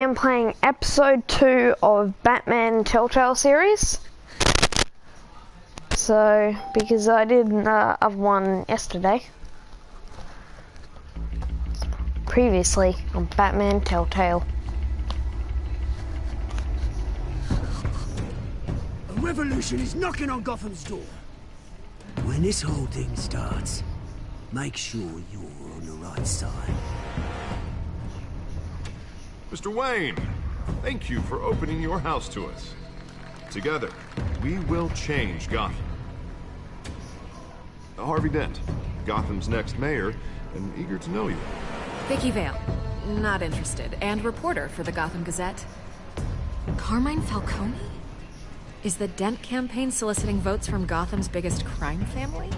I'm playing episode 2 of Batman Telltale series. So, because I did other one yesterday. Previously on Batman Telltale. A revolution is knocking on Gotham's door. When this whole thing starts, make sure you're on the right side. Mr. Wayne, thank you for opening your house to us. Together, we will change Gotham. Harvey Dent, Gotham's next mayor, and eager to know you. Vicky Vale, not interested, and reporter for the Gotham Gazette. Carmine Falcone? Is the Dent campaign soliciting votes from Gotham's biggest crime family?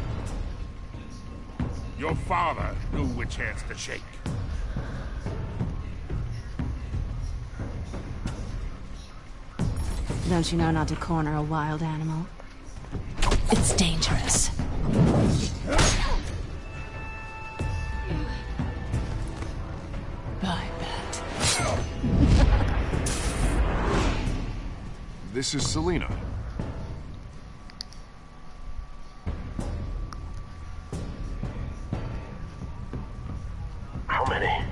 Your father knew which hands to shake. Don't you know not to corner a wild animal? It's dangerous. I bet. This is Selina. How many?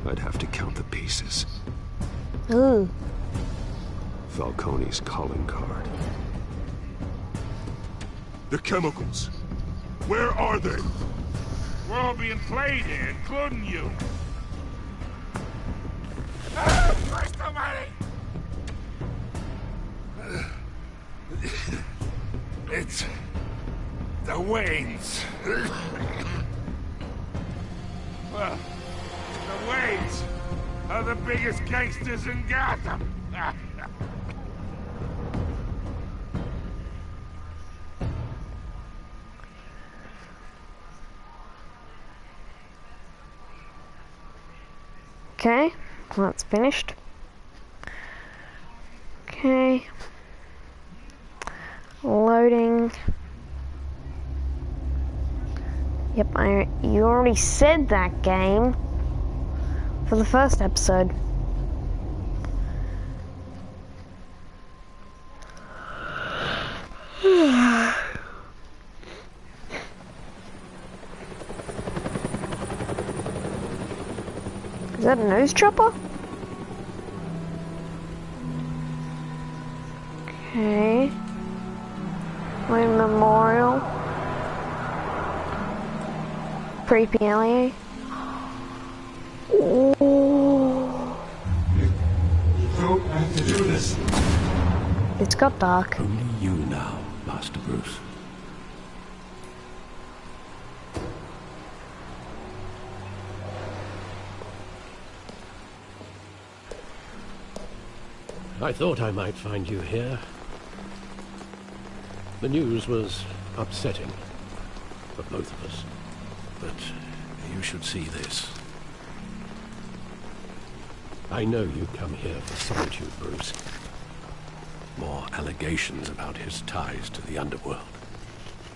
I'd have to count the pieces. Ooh. Falcone's calling card. The chemicals. Where are they? We're all being played here, including you. Ah, Christ almighty! It's the Waynes. Well, the Waynes are the biggest gangsters in Gotham. Okay, that's finished. Okay. Loading. Yep, you already said that game for the first episode. Is that a nose chopper? Okay. Wayne Memorial. Creepy alley. Oh. You don't have to do this. It's got dark. Only you now, Master Bruce. I thought I might find you here. The news was upsetting for both of us. But you should see this. I know you come here for solitude, Bruce. More allegations about his ties to the underworld.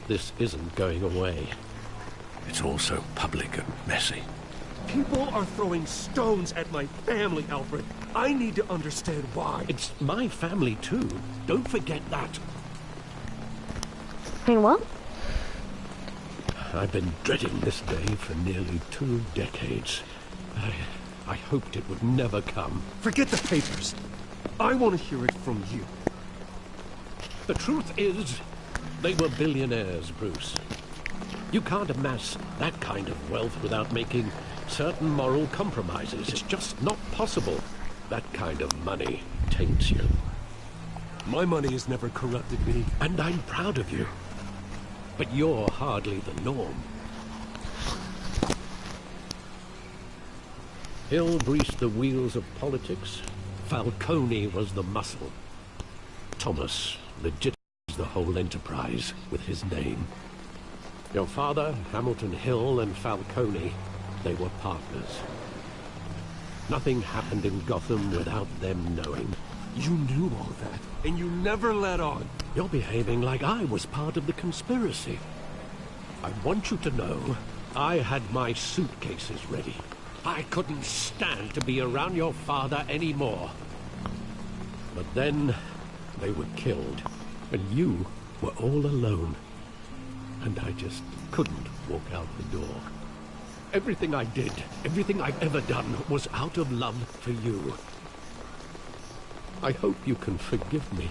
This isn't going away. It's all so public and messy. People are throwing stones at my family, Alfred. I need to understand why. It's my family, too. Don't forget that. Hey, what? I've been dreading this day for nearly 2 decades. I hoped it would never come. Forget the papers. I want to hear it from you. The truth is, they were billionaires, Bruce. You can't amass that kind of wealth without making certain moral compromises. It's just not possible. That kind of money taints you. My money has never corrupted me. And I'm proud of you. But you're hardly the norm. Hill greased the wheels of politics. Falcone was the muscle. Thomas legitimized the whole enterprise with his name. Your father, Hamilton Hill, and Falcone, they were partners. Nothing happened in Gotham without them knowing. You knew all that, and you never let on. You're behaving like I was part of the conspiracy. I want you to know I had my suitcases ready. I couldn't stand to be around your father anymore. But then they were killed, and you were all alone. And I just couldn't walk out the door. Everything I did, everything I've ever done, was out of love for you. I hope you can forgive me.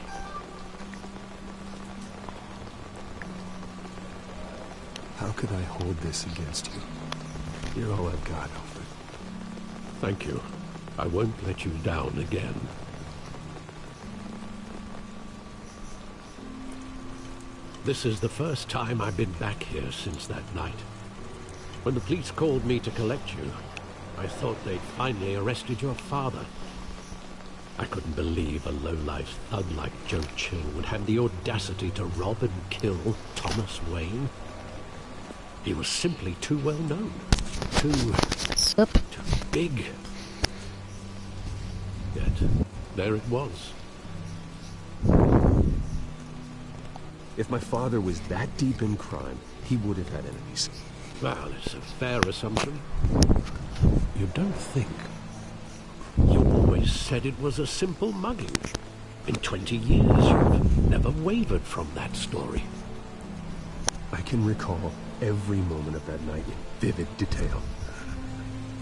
How could I hold this against you? You're all I've got, Alfred. Thank you. I won't let you down again. This is the first time I've been back here since that night. When the police called me to collect you, I thought they'd finally arrested your father. I couldn't believe a low-life thug like Joe Chill would have the audacity to rob and kill Thomas Wayne. He was simply too well known. Too big. Yet, there it was. If my father was that deep in crime, he would have had enemies. Well, it's a fair assumption. You don't think? You always said it was a simple mugging. In 20 years, you've never wavered from that story. I can recall every moment of that night in vivid detail.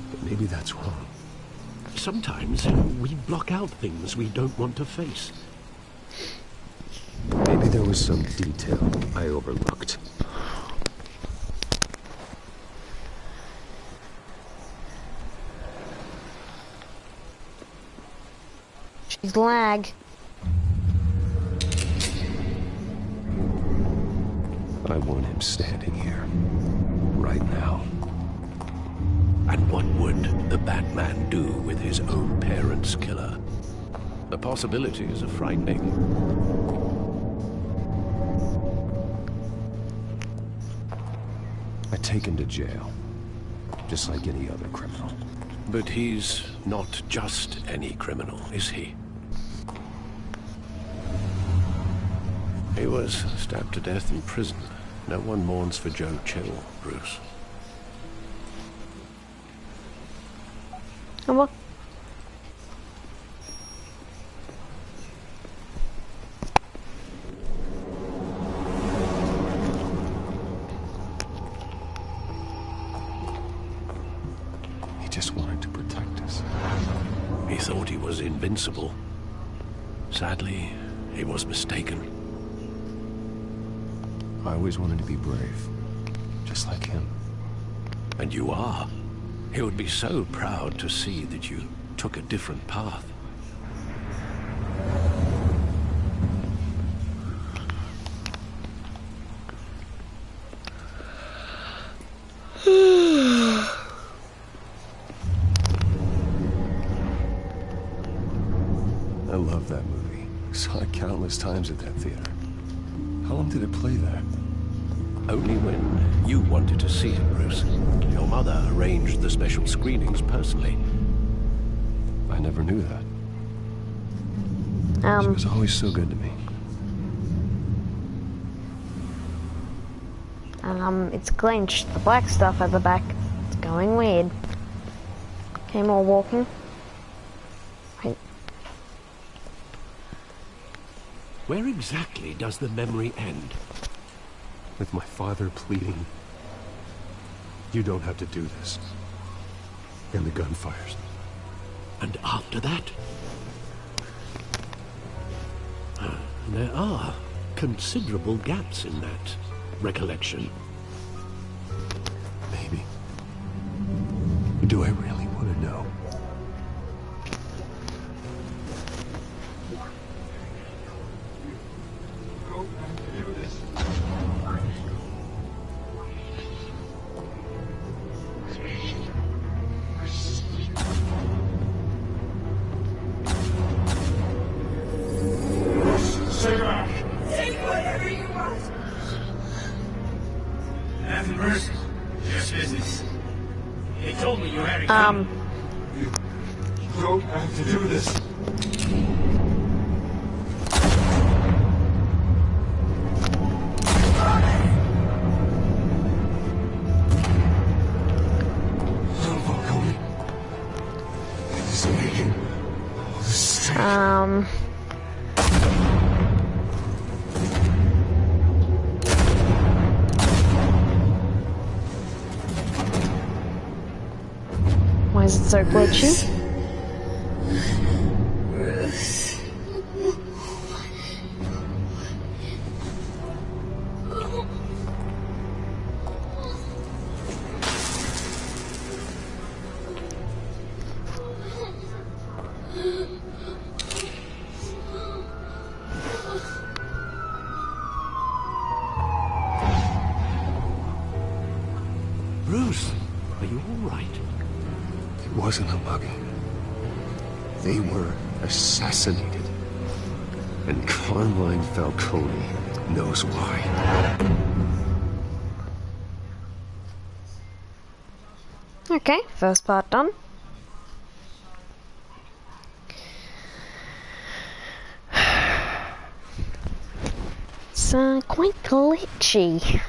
But maybe that's wrong. Sometimes we block out things we don't want to face. Maybe there was some detail I overlooked. She's lag. I want him standing here. Right now. And what would the Batman do with his own parents' killer? The possibilities are frightening. I take him to jail. Just like any other criminal. But he's not just any criminal, is he? He was stabbed to death in prison. No one mourns for Joe Chill, Bruce. And what? He just wanted to protect us. He thought he was invincible. Sadly, he was mistaken. I always wanted to be brave. Just like him. And you are. He would be so proud to see that you took a different path. I love that movie. Saw it countless times at that theater. How long did it play there? Only when you wanted to see it, Bruce. Your mother arranged the special screenings personally. I never knew that. She was always so good to me. It's clenched. The black stuff at the back. It's going weird. Okay, more walking. Right. Where exactly does the memory end? With my father pleading, "You don't have to do this." And the gun fires. And after that? There are considerable gaps in that recollection. Maybe. Do I really want to know? You don't have to do this. Why is it so glitchy? Bruce, are you all right? It wasn't a mugging. They were assassinated. And Carmine Falcone knows why. Okay, first part done. It's quite glitchy.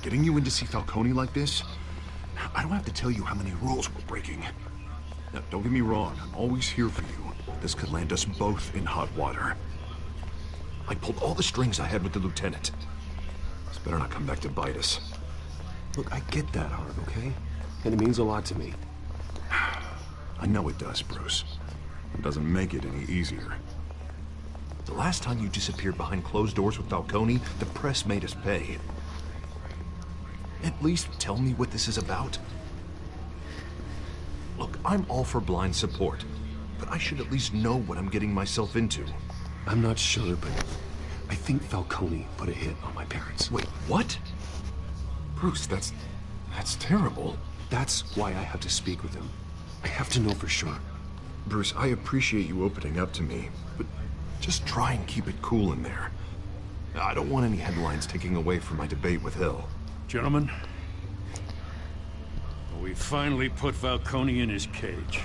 Getting you in to see Falcone like this? I don't have to tell you how many rules we're breaking. Now, don't get me wrong, I'm always here for you. This could land us both in hot water. I pulled all the strings I had with the lieutenant. This better not come back to bite us. Look, I get that, Harv, okay? And it means a lot to me. I know it does, Bruce. It doesn't make it any easier. The last time you disappeared behind closed doors with Falcone, the press made us pay. At least tell me what this is about. Look, I'm all for blind support, but I should at least know what I'm getting myself into. I'm not sure, but I think Falcone put a hit on my parents. Wait, what? Bruce, that's terrible. That's why I have to speak with him. I have to know for sure. Bruce, I appreciate you opening up to me, but just try and keep it cool in there. I don't want any headlines taking away from my debate with Hill. Gentlemen, we finally put Falcone in his cage.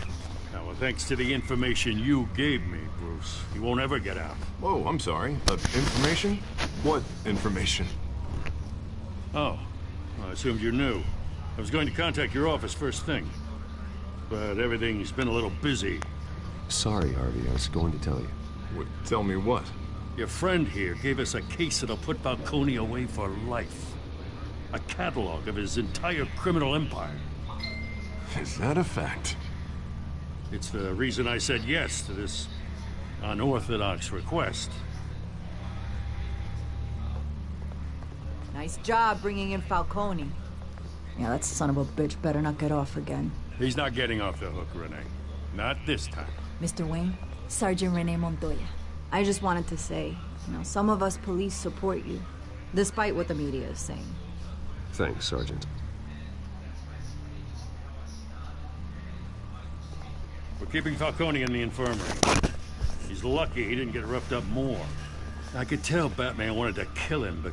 Now, thanks to the information you gave me, Bruce, he won't ever get out. Whoa, I'm sorry. Information? What information? Oh, I assumed you knew. I was going to contact your office first thing, but everything's been a little busy. Sorry, Harvey, I was going to tell you. Tell me what? Your friend here gave us a case that'll put Falcone away for life. A catalog of his entire criminal empire. Is that a fact? It's the reason I said yes to this unorthodox request. Nice job bringing in Falcone. Yeah, that son of a bitch better not get off again. He's not getting off the hook, Renee. Not this time. Mr. Wayne, Sergeant Renee Montoya. I just wanted to say, some of us police support you, despite what the media is saying. Thanks, Sergeant. We're keeping Falcone in the infirmary. He's lucky he didn't get roughed up more. I could tell Batman wanted to kill him, but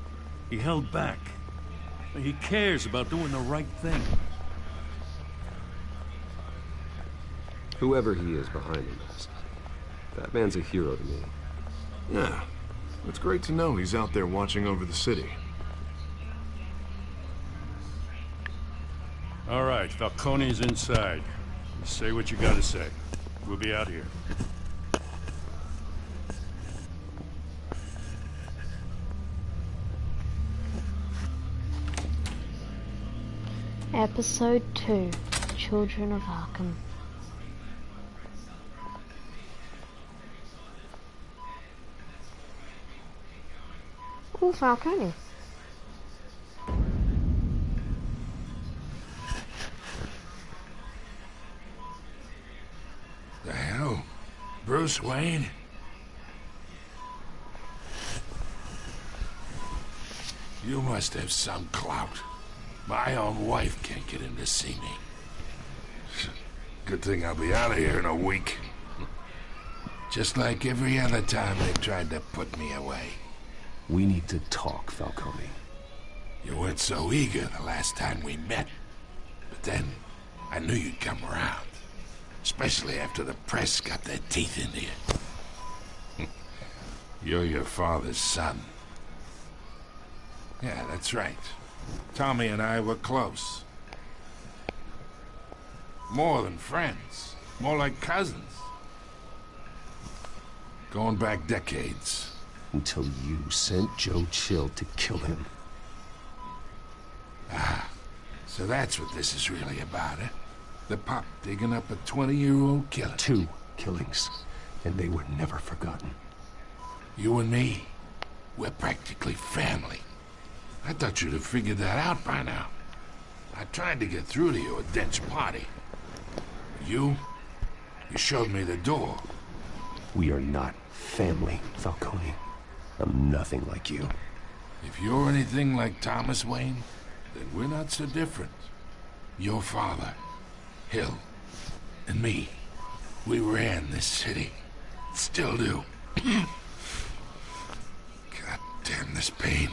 he held back. He cares about doing the right thing. Whoever he is behind him is. That man's a hero to me. Yeah. It's great to know he's out there watching over the city. All right, Falcone's inside. You say what you gotta say. We'll be out here. Episode 2, Children of Arkham. Oh, Falcone. The hell? Bruce Wayne? You must have some clout. My own wife can't get in to see me. Good thing I'll be out of here in a week. Just like every other time they tried to put me away. We need to talk, Falcone. You weren't so eager the last time we met. But then, I knew you'd come around. Especially after the press got their teeth into you. You're your father's son. Yeah, that's right. Tommy and I were close. More than friends. More like cousins. Going back decades. Until you sent Joe Chill to kill him. Ah, so that's what this is really about, eh? The pop digging up a 20-year-old killer. 2 killings, and they were never forgotten. You and me, we're practically family. I thought you'd have figured that out by now. I tried to get through to you at Dent's party. You showed me the door. We are not family, Falcone. I'm nothing like you. If you're anything like Thomas Wayne, then we're not so different. Your father, Hill, and me, we ran this city. Still do. God damn this pain.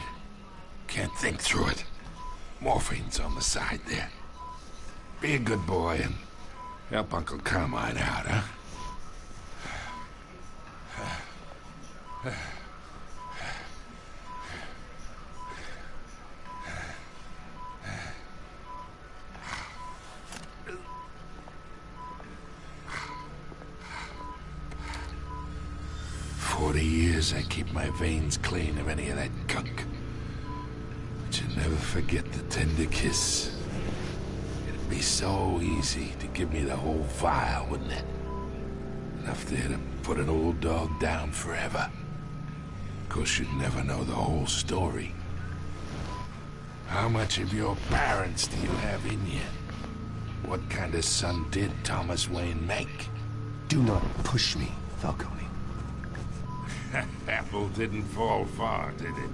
Can't think through it. Morphine's on the side there. Be a good boy and help Uncle Carmine out, huh? 40 years I keep my veins clean of any of that gunk. But you never forget the tender kiss. It'd be so easy to give me the whole vial, wouldn't it? Enough there to put an old dog down forever. Of course, you'd never know the whole story. How much of your parents do you have in you? What kind of son did Thomas Wayne make? Do not push me, Falcone. Apple didn't fall far, did it?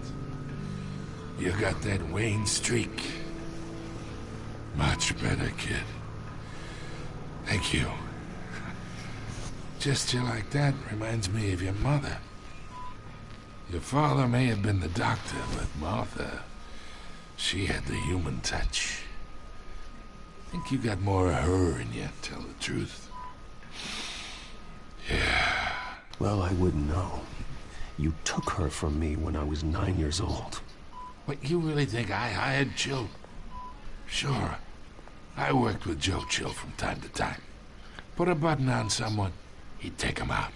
You got that Wayne streak. Much better, kid. Thank you. Gesture like that reminds me of your mother. Your father may have been the doctor, but Martha, she had the human touch. I think you got more of her in you, to tell the truth. Yeah. Well, I wouldn't know. You took her from me when I was 9 years old. What, you really think I hired Chill? Sure. I worked with Joe Chill from time to time. Put a button on someone, he'd take him out.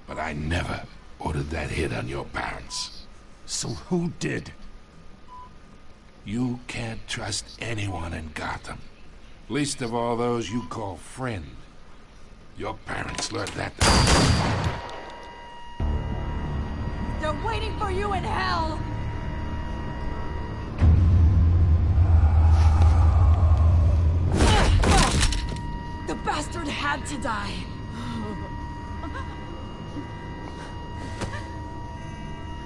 But I never ordered that hit on your parents. So who did? You can't trust anyone in Gotham. Least of all those you call friend. Your parents learned that. They're waiting for you in hell! The bastard had to die.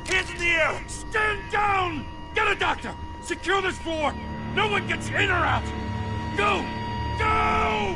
Hands in the air! Stand down! Get a doctor! Secure this floor! No one gets in or out! Go! Go!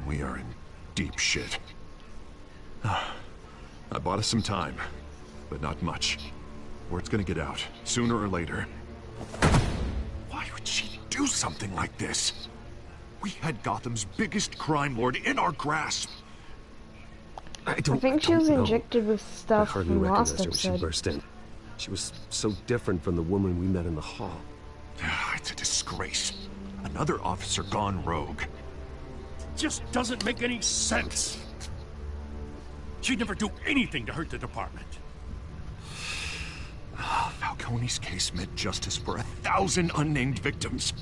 We are in deep shit. I bought us some time, but not much. Word's gonna get out, sooner or later. Why would she do something like this? We had Gotham's biggest crime lord in our grasp. I think she was injected with I stuff hardly from last recognized her when she episode. burst in. She was so different from the woman we met in the hall. It's a disgrace. Another officer gone rogue. Just doesn't make any sense. She'd never do anything to hurt the department. Falcone's case meant justice for 1,000 unnamed victims.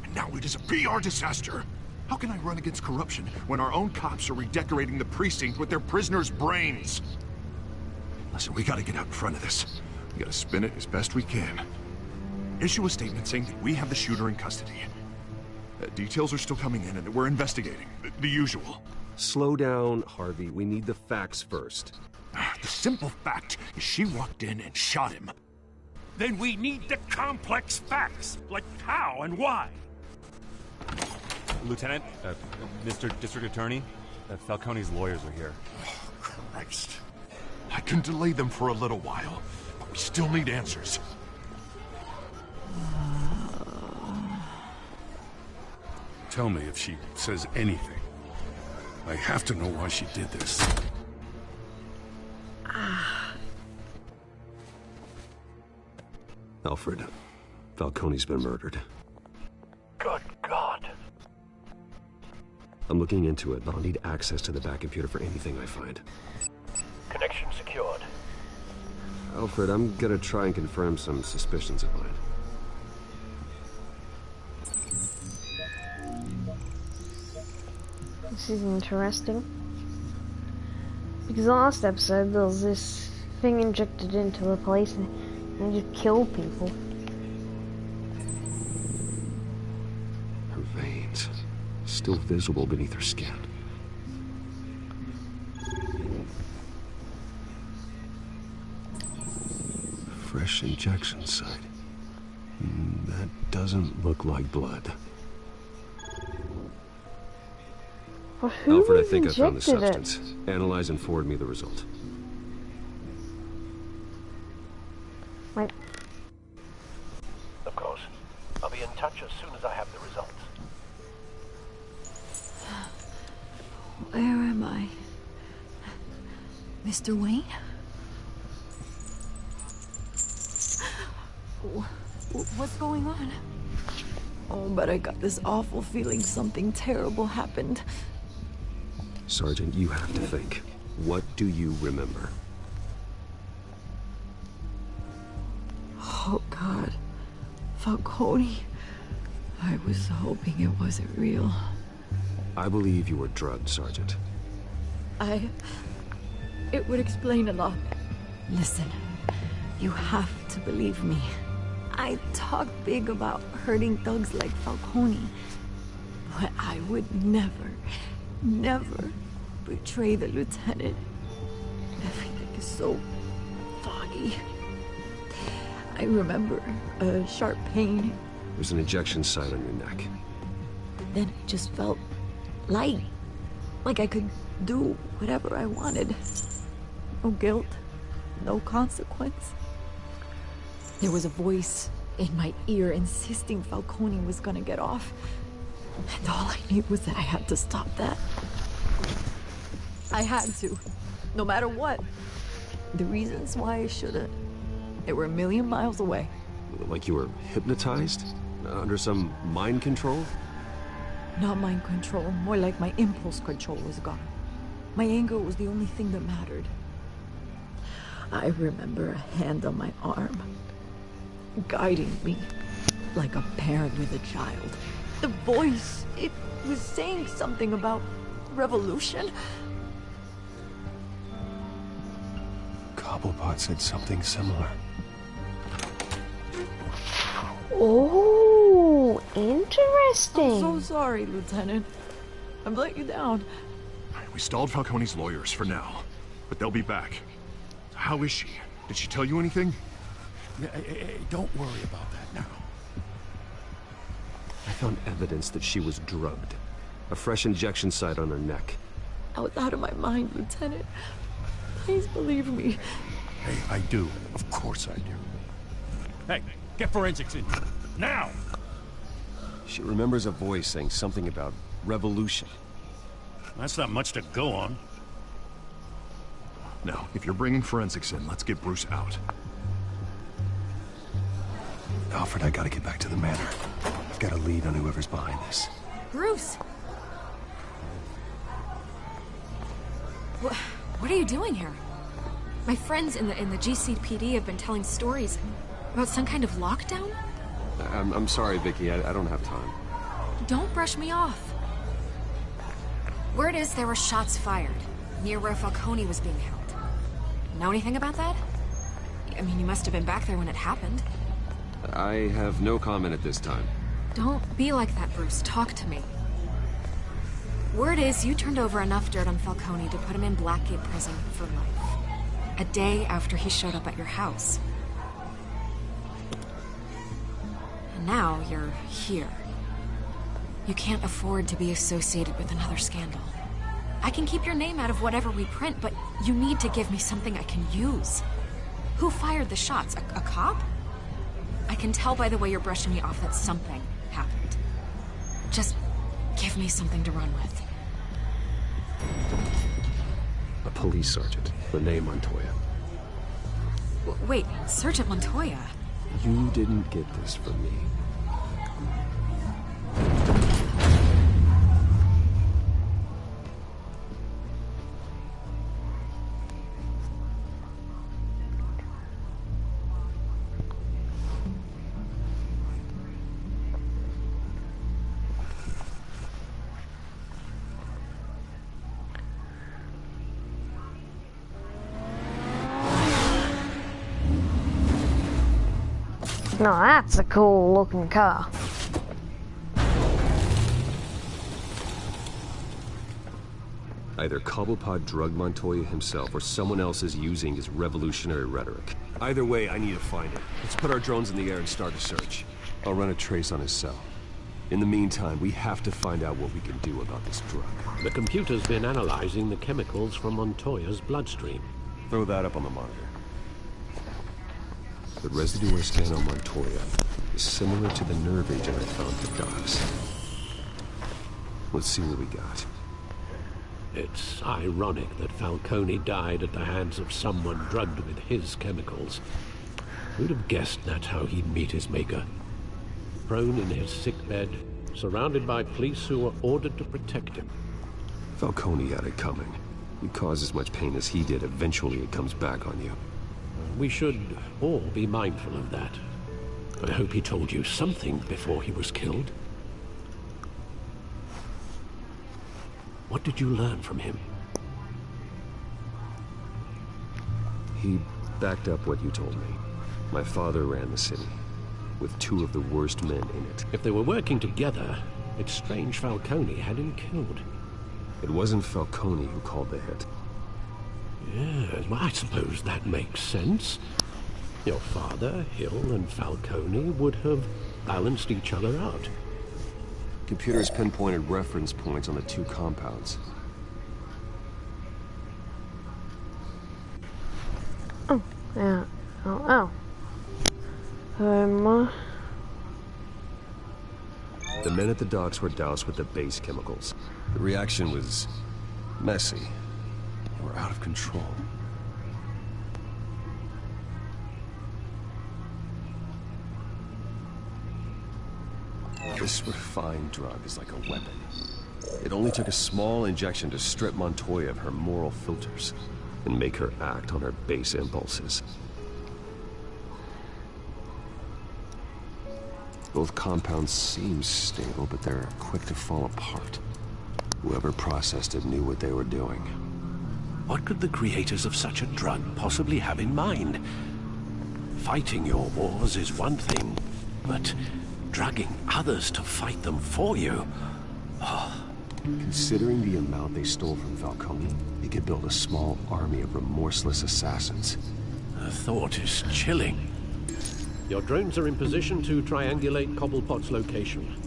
And now it is a PR disaster. How can I run against corruption when our own cops are redecorating the precinct with their prisoners' brains? Listen, we gotta get out in front of this. We gotta spin it as best we can. Issue a statement saying that we have the shooter in custody. Details are still coming in and that we're investigating. The usual. Slow down, Harvey. We need the facts first. The simple fact is she walked in and shot him. Then we need the complex facts, like how and why. Lieutenant, Mr. District Attorney, Falcone's lawyers are here. Oh, Christ. I can delay them for a little while, but we still need answers. Tell me if she says anything. I have to know why she did this. Alfred, Falcone's been murdered. Good God. I'm looking into it, but I'll need access to the back computer for anything I find. Connection secured. Alfred, I'm gonna try and confirm some suspicions of mine. This is interesting. Because last episode there was this thing injected into the place and it just killed people. Her veins, still visible beneath her skin. Fresh injection site. That doesn't look like blood. Well, who Alfred, I think I found the injected substance. Analyze and forward me the result. Wait. Of course. I'll be in touch as soon as I have the results. Where am I? Mr. Wayne? What's going on? Oh, but I got this awful feeling something terrible happened. Sergeant, you have to think. What do you remember? Oh, God. Falcone. I was hoping it wasn't real. I believe you were drugged, Sergeant. It would explain a lot. Listen, you have to believe me. I talk big about hurting thugs like Falcone, but I would never betray the lieutenant. Everything is so foggy. I remember a sharp pain. There's an injection site on your neck. Then I just felt light, like I could do whatever I wanted. No guilt, no consequence. There was a voice in my ear insisting Falcone was gonna get off. And all I knew was that I had to stop that. I had to, no matter what. The reasons why I shouldn't, they were a million miles away. Like you were hypnotized? Under some mind control? Not mind control, more like my impulse control was gone. My anger was the only thing that mattered. I remember a hand on my arm, guiding me like a parent with a child. The voice, it was saying something about revolution. Cobblepot said something similar. Oh, interesting. I'm so sorry, Lieutenant. I've let you down. We stalled Falcone's lawyers for now, but they'll be back. How is she? Did she tell you anything? Hey, don't worry about that now. I found evidence that she was drugged. A fresh injection site on her neck. I was out of my mind, Lieutenant. Please believe me. Hey, I do. Of course I do. Hey, get forensics in here. Now! She remembers a voice saying something about revolution. That's not much to go on. Now, if you're bringing forensics in, let's get Bruce out. Alfred, I gotta get back to the manor. I've got a lead on whoever's behind this. Bruce! What are you doing here? My friends in the GCPD have been telling stories about some kind of lockdown? I'm sorry, Vicky. I don't have time. Don't brush me off. Word is there were shots fired near where Falcone was being held. Know anything about that? I mean, you must have been back there when it happened. I have no comment at this time. Don't be like that, Bruce. Talk to me. Word is you turned over enough dirt on Falcone to put him in Blackgate Prison for life. A day after he showed up at your house. And now you're here. You can't afford to be associated with another scandal. I can keep your name out of whatever we print, but you need to give me something I can use. Who fired the shots? A cop? I can tell by the way you're brushing me off that something happened. Just give me something to run with. A police sergeant, Renee Montoya. Wait, Sergeant Montoya? You didn't get this from me. No, that's a cool looking car. Either Cobblepot drugged Montoya himself or someone else is using his revolutionary rhetoric. Either way, I need to find it. Let's put our drones in the air and start a search. I'll run a trace on his cell. In the meantime, we have to find out what we can do about this drug. The computer's been analyzing the chemicals from Montoya's bloodstream. Throw that up on the monitor. The residue scan on Montoya is similar to the nerve agent I found at the docks. Let's see what we got. It's ironic that Falcone died at the hands of someone drugged with his chemicals. Who'd have guessed that's how he'd meet his maker? Prone in his sickbed, surrounded by police who were ordered to protect him. Falcone had it coming. You cause as much pain as he did, eventually it comes back on you. We should all be mindful of that. I hope he told you something before he was killed. What did you learn from him? He backed up what you told me. My father ran the city, with two of the worst men in it. If they were working together, it's strange Falcone had him killed. It wasn't Falcone who called the hit. Yes, well, I suppose that makes sense. Your father, Hill, and Falcone would have balanced each other out. Computers pinpointed reference points on the two compounds. Oh, yeah. Oh. The men at the docks were doused with the base chemicals. The reaction was messy. They were out of control. This refined drug is like a weapon. It only took a small injection to strip Montoya of her moral filters and make her act on her base impulses. Both compounds seem stable, but they're quick to fall apart. Whoever processed it knew what they were doing. What could the creators of such a drug possibly have in mind? Fighting your wars is one thing, but drugging others to fight them for you? Oh. Considering the amount they stole from Falcone, they could build a small army of remorseless assassins. The thought is chilling. Your drones are in position to triangulate Cobblepot's location.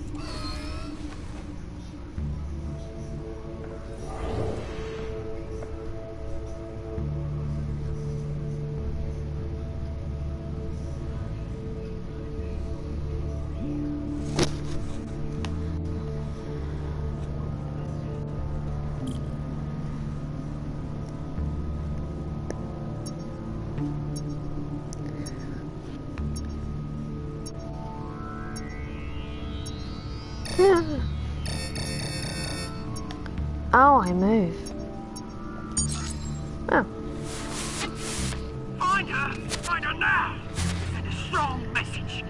Oh, I move. Oh. Find her! Find her now! Send a strong message.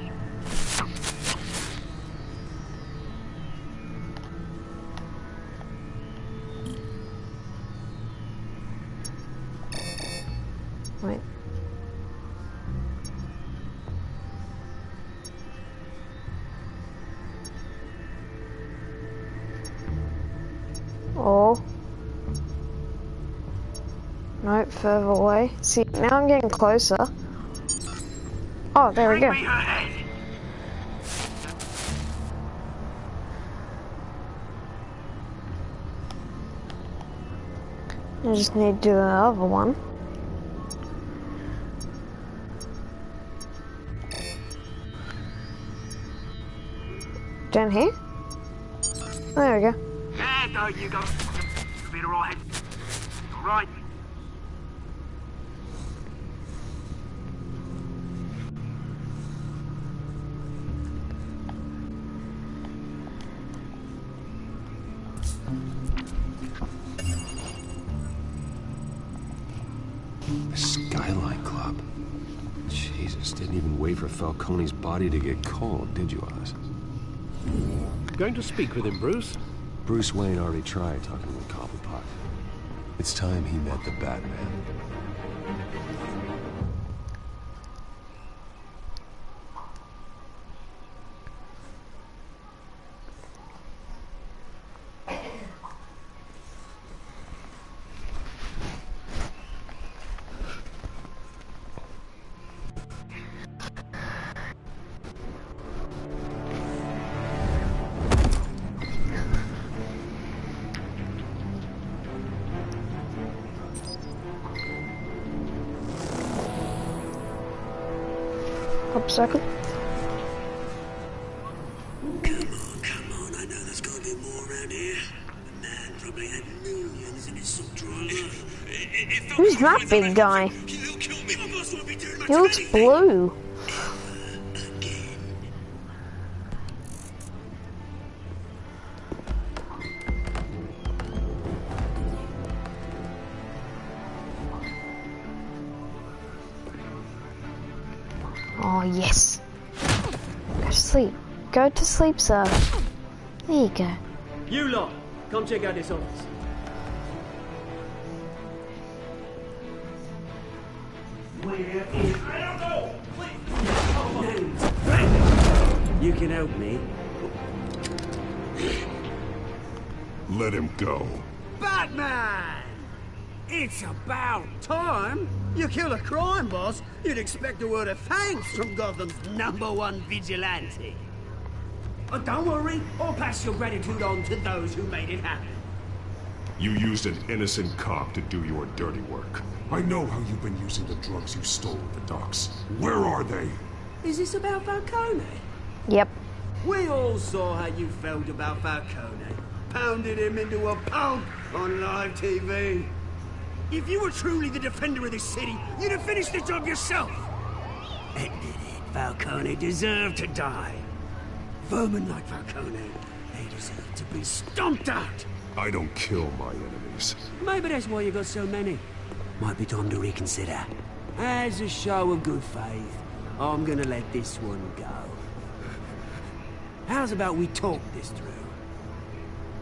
No, further away. See, now I'm getting closer. Oh, there we go. I just need to do the other one. Down here? There we go. Yeah, there you go. You'll be alright. Alright. The Skyline Club. Jesus, didn't even wait for Falcone's body to get cold, did you, Oz? Going to speak with him, Bruce? Bruce Wayne already tried talking with Cobblepot. It's time he met the Batman. Second. Come on, I know there's gotta be more around here. The man probably had millions in his sub-drawer life. Who's that big guy? He looks blue. Oh, yes. Go to sleep. Go to sleep, sir. There you go. You lot, come check out this office. Where is... I don't know! You can help me. Let him go. Batman! It's about time. You kill a crime boss, you'd expect a word of thanks from Gotham's #1 vigilante. Oh, don't worry, I'll pass your gratitude on to those who made it happen. You used an innocent cop to do your dirty work. I know how you've been using the drugs you stole at the docks. Where are they? Is this about Falcone? Yep. We all saw how you felt about Falcone. Pounded him into a pulp on live TV. If you were truly the defender of this city, you'd have finished the job yourself. Admit it, Falcone deserved to die. Vermin like Falcone, they deserve to be stomped out. I don't kill my enemies. Maybe that's why you got so many. Might be time to reconsider. As a show of good faith, I'm gonna let this one go. How's about we talk this through?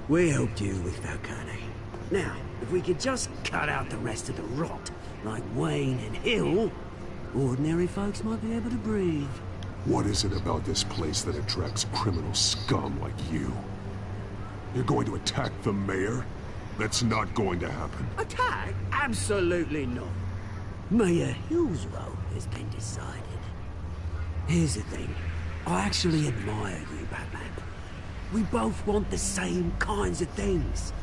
We helped you with Falcone. Now, if we could just cut out the rest of the rot, like Wayne and Hill, ordinary folks might be able to breathe. What is it about this place that attracts criminal scum like you? You're going to attack the mayor? That's not going to happen. Attack? Absolutely not. Mayor Hill's role has been decided. Here's the thing. I actually admire you, Batman. We both want the same kinds of things.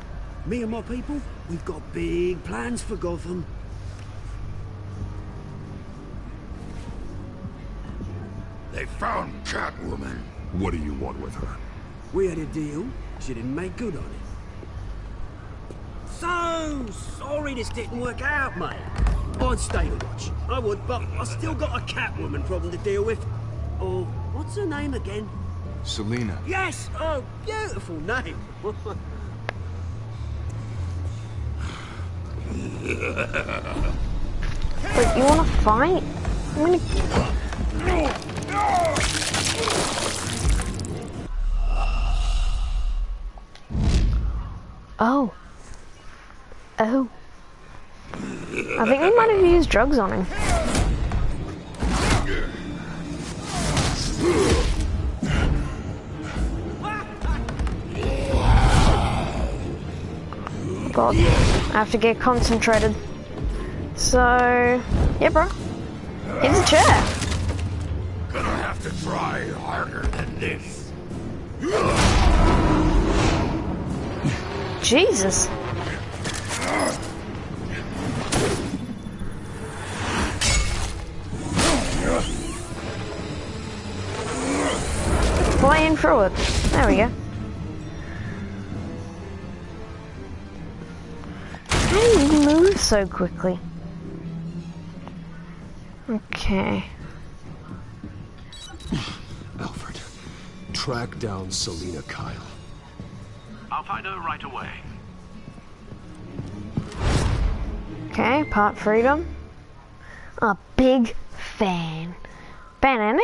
Me and my people, we've got big plans for Gotham. They found Catwoman. What do you want with her? We had a deal. She didn't make good on it. So sorry this didn't work out, mate. I'd stay to watch. I would, but I still got a Catwoman problem to deal with. Oh, what's her name again? Selina. Yes! Oh, beautiful name. Wait, you wanna fight? I'm gonna... Oh. Oh. I think we might have used drugs on him. God, I have to get concentrated. So, yeah, bro. Here's a chair. Gonna have to try harder than this. Jesus. Flying through it. There we go. How do you move so quickly? Okay. Alfred, track down Selina Kyle. I'll find her right away. Okay, part freedom. A big fan. Banana.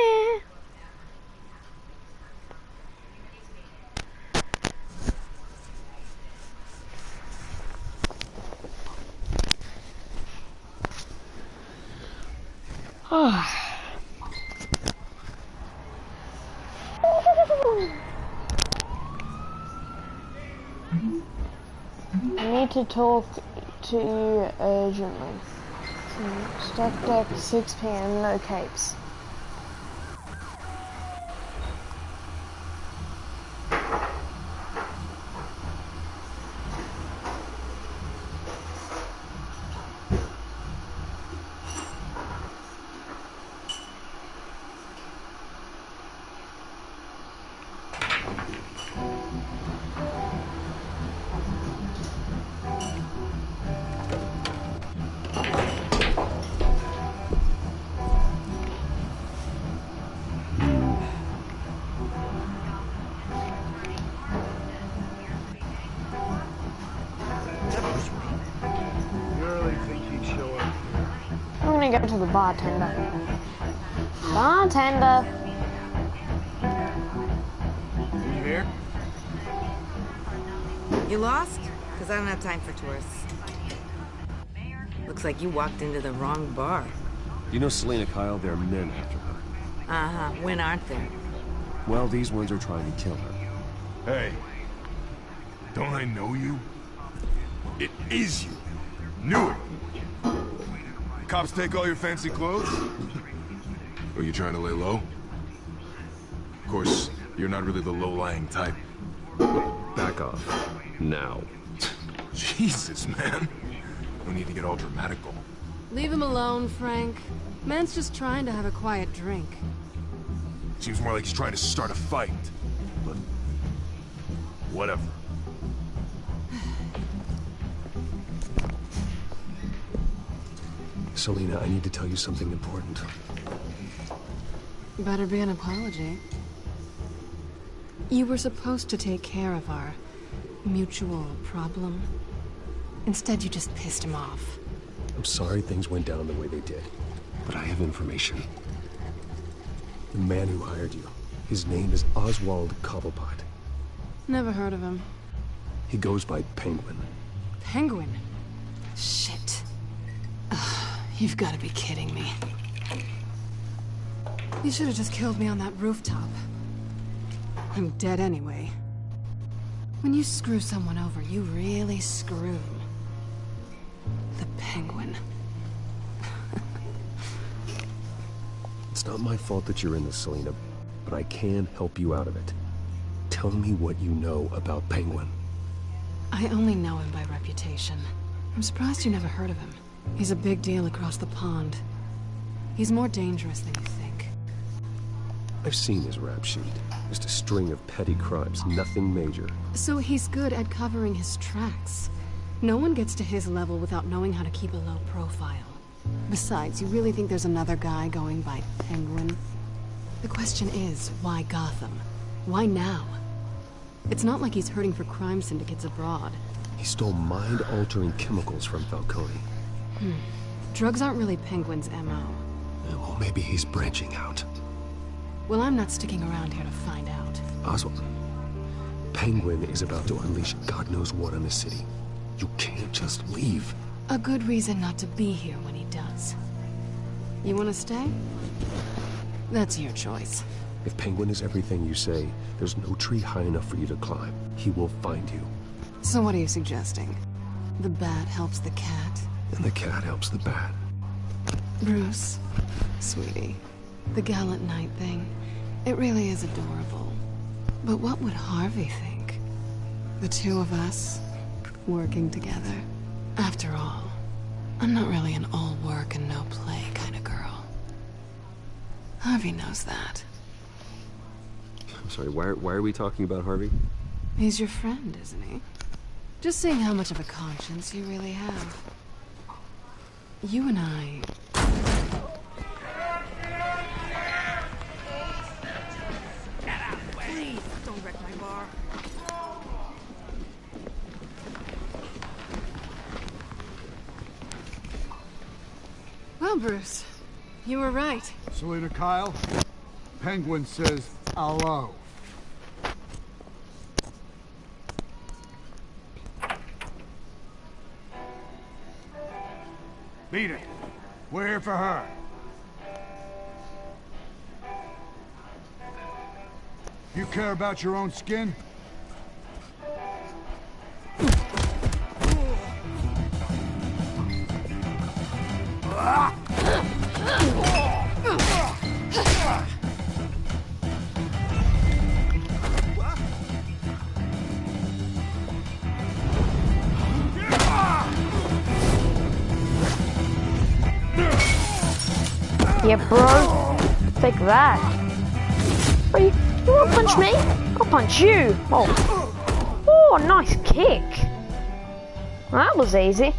Oh. I need to talk to you urgently. Stack deck 6 PM, no capes. I'm gonna go to the bartender. Bartender! You here? You lost? Because I don't have time for tourists. Looks like you walked into the wrong bar. You know Selina Kyle? There are men after her. Uh-huh. When aren't there? Well, these ones are trying to kill her. Hey, don't I know you? It is you. Knew it. Cops take all your fancy clothes? Are you trying to lay low? Of course, you're not really the low-lying type. Back off. Now. Jesus, man. No need to get all dramatical. Leave him alone, Frank. Man's just trying to have a quiet drink. Seems more like he's trying to start a fight. But whatever. Selina, I need to tell you something important. Better be an apology. You were supposed to take care of our mutual problem. Instead, you just pissed him off. I'm sorry things went down the way they did, but I have information. The man who hired you, his name is Oswald Cobblepot. Never heard of him. He goes by Penguin. Penguin? Shit. Ugh, you've got to be kidding me. You should have just killed me on that rooftop. I'm dead anyway. When you screw someone over, you really screw. The Penguin. It's not my fault that you're in this, Selina, but I can help you out of it. Tell me what you know about Penguin. I only know him by reputation. I'm surprised you never heard of him. He's a big deal across the pond. He's more dangerous than you think. I've seen his rap sheet. Just a string of petty crimes, nothing major. So he's good at covering his tracks. No one gets to his level without knowing how to keep a low profile. Besides, you really think there's another guy going by Penguin? The question is, why Gotham? Why now? It's not like he's hurting for crime syndicates abroad. He stole mind-altering chemicals from Falcone. Drugs aren't really Penguin's MO. Well, maybe he's branching out. Well, I'm not sticking around here to find out. Oswald, Penguin is about to unleash God knows what on the city. You can't just leave. A good reason not to be here when he does. You want to stay? That's your choice. If Penguin is everything you say, there's no tree high enough for you to climb. He will find you. So what are you suggesting? The bat helps the cat? And the cat helps the bat. Bruce, sweetie, the gallant knight thing, it really is adorable. But what would Harvey think? The two of us, working together. After all, I'm not really an all work and no play kind of girl. Harvey knows that. I'm sorry, why are we talking about Harvey? He's your friend, isn't he? Just seeing how much of a conscience you really have. You and I... Please, don't wreck my bar. Well, Bruce, you were right. Selena Kyle, Penguin says hello. Beat it. We're here for her. You care about your own skin? Yeah, bro. Take that. Bro, you wanna punch me? I'll punch you. Oh, nice kick. That was easy.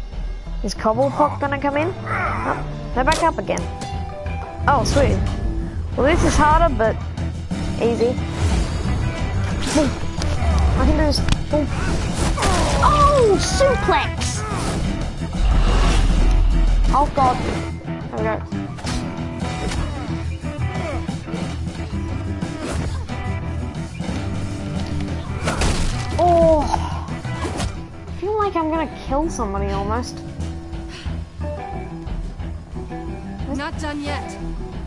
Is Cobblepot gonna come in? Oh, they're back up again. Oh, sweet. Well, this is harder, but easy. I can do this. Oh, suplex! Oh, God. There we go. Oh, I feel like I'm gonna kill somebody almost. Not done yet.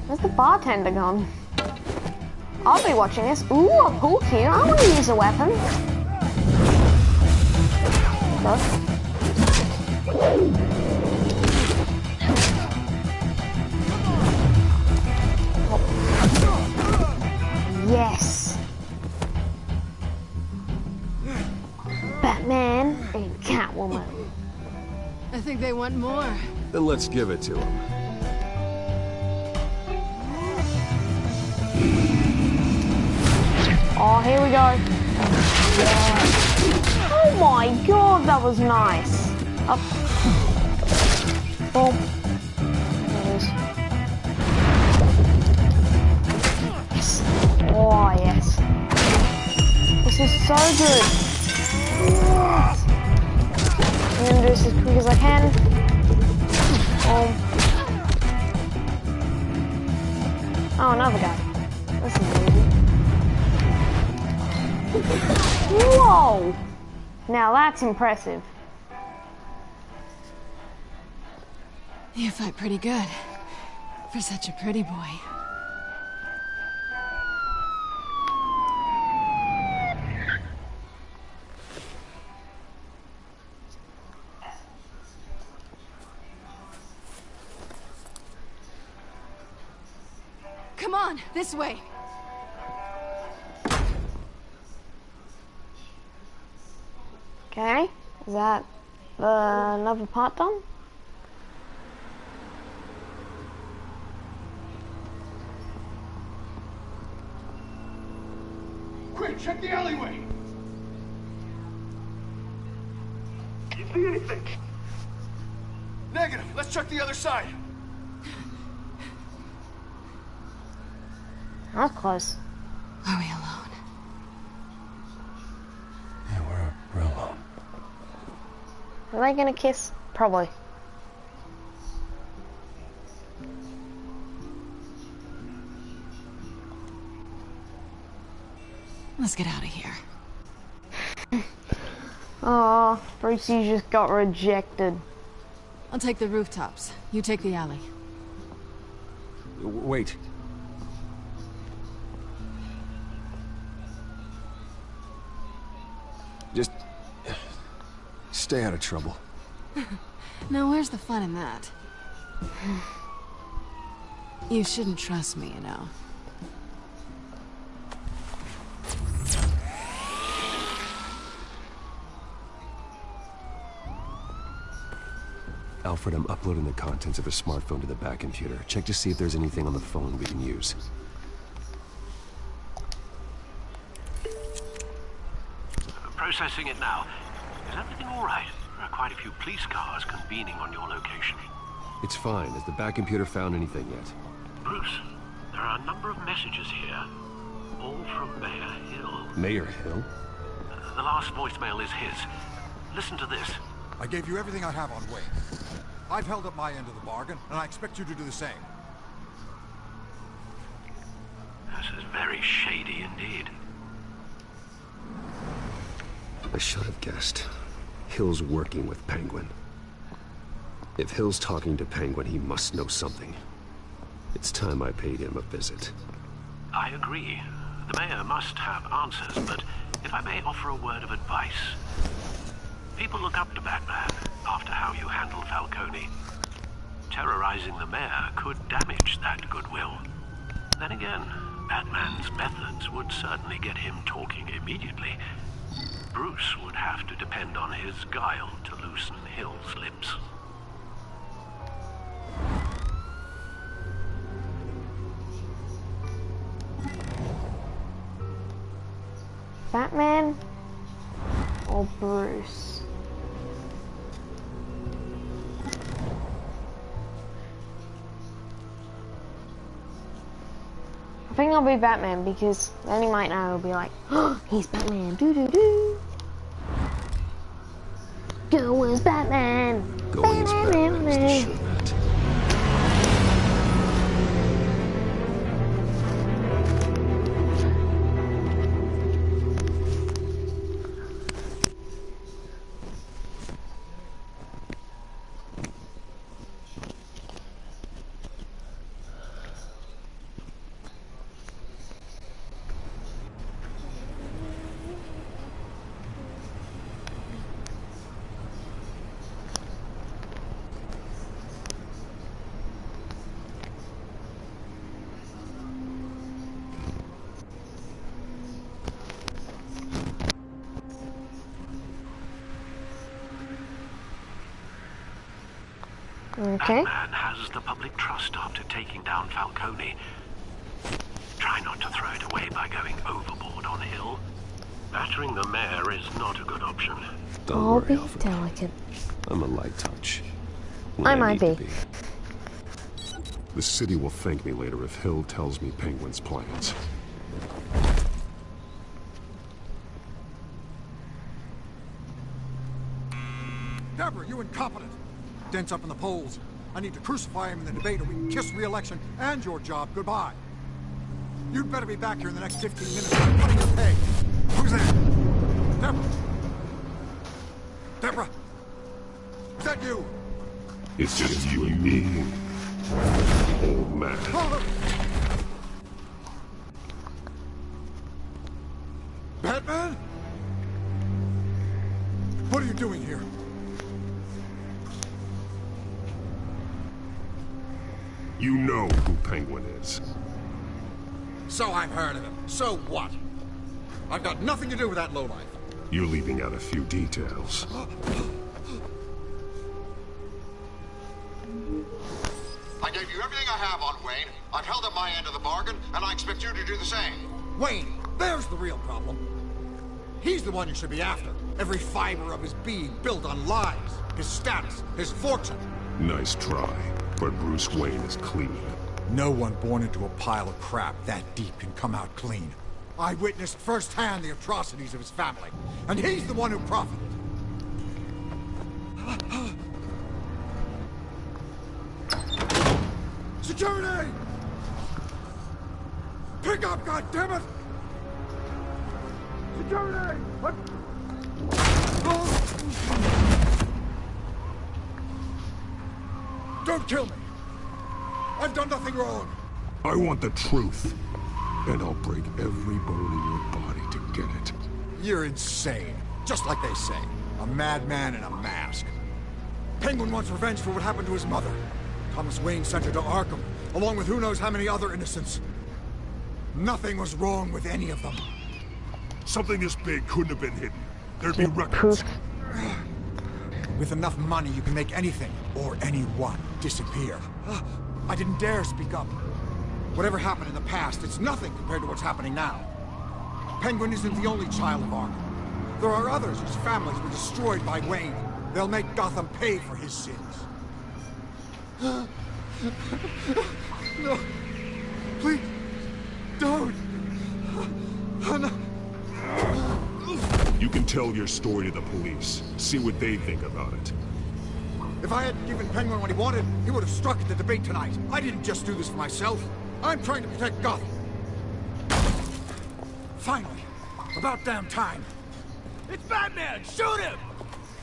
Where's the bartender gone? I'll be watching this. Ooh, a pool cue. I want to use a weapon. Yes. Batman and Catwoman. I think they want more. Then let's give it to them. Oh, here we go. Yeah. Oh my God, that was nice. Up. Boom. There it is. Yes. Oh, yes. This is so good. Yes. I'm gonna do this as quick as I can. Oh, another guy. This is easy. Whoa! Now that's impressive. You fight pretty good. For such a pretty boy. Come on, this way. Okay, is that another part done? Quick, check the alleyway! You see anything? Negative, let's check the other side. That was close. Are we alone? Yeah, we're alone. Are they gonna kiss? Probably. Let's get out of here. Oh, Brucey just got rejected. I'll take the rooftops. You take the alley. Wait. Just stay out of trouble. Now where's the fun in that? You shouldn't trust me, you know. Alfred, I'm uploading the contents of a smartphone to the back computer. Check to see if there's anything on the phone we can use. Processing it now. Is everything all right? There are quite a few police cars convening on your location. It's fine. Has the back computer found anything yet? Bruce, there are a number of messages here. All from Mayor Hill. Mayor Hill? The last voicemail is his. Listen to this. I gave you everything I have on Wayne. I've held up my end of the bargain, and I expect you to do the same. This is very shady indeed. I should have guessed. Hill's working with Penguin. If Hill's talking to Penguin, he must know something. It's time I paid him a visit. I agree. The mayor must have answers, but if I may offer a word of advice. People look up to Batman after how you handled Falcone. Terrorizing the mayor could damage that goodwill. Then again, Batman's methods would certainly get him talking immediately. Bruce would have to depend on his guile to loosen Hill's lips. Batman or Bruce? I think I'll be Batman because then he might know. He'll be like, oh, he's Batman. Doo doo doo. Go as Batman. Going as Batman is the sure bet. Okay. Batman has the public trust after taking down Falcone. Try not to throw it away by going overboard on Hill. Battering the mayor is not a good option. I'll be delicate. I'm a light touch. I might be. The city will thank me later if Hill tells me Penguin's plans. Deborah, you incompetent! Dents up in the polls. I need to crucify him in the debate or we can kiss re-election and your job goodbye. You'd better be back here in the next 15 minutes or I'm cutting your pay. Who's there? Deborah? Deborah? Is that you? It's just you and me, old man. Batman? What are you doing here? You know who Penguin is. So I've heard of him. So what? I've got nothing to do with that lowlife. You're leaving out a few details. I gave you everything I have on Wayne. I've held up my end of the bargain, and I expect you to do the same. Wayne, there's the real problem. He's the one you should be after. Every fiber of his being built on lies, his status, his fortune. Nice try, but Bruce Wayne is clean. No one born into a pile of crap that deep can come out clean. I witnessed firsthand the atrocities of his family, and he's the one who profited. Security! Pick up, goddammit! Security! What? Don't kill me! I've done nothing wrong! I want the truth, and I'll break every bone in your body to get it. You're insane. Just like they say. A madman in a mask. Penguin wants revenge for what happened to his mother. Thomas Wayne sent her to Arkham, along with who knows how many other innocents. Nothing was wrong with any of them. Something this big couldn't have been hidden. There'd be records. With enough money, you can make anything, or anyone, disappear. I didn't dare speak up. Whatever happened in the past, it's nothing compared to what's happening now. Penguin isn't the only child of Arkham. There are others whose families were destroyed by Wayne. They'll make Gotham pay for his sins. No. Please. Don't. No. You can tell your story to the police. See what they think about it. If I had given Penguin what he wanted, he would have struck at the debate tonight. I didn't just do this for myself. I'm trying to protect Gotham. Finally. About damn time. It's Batman! Shoot him!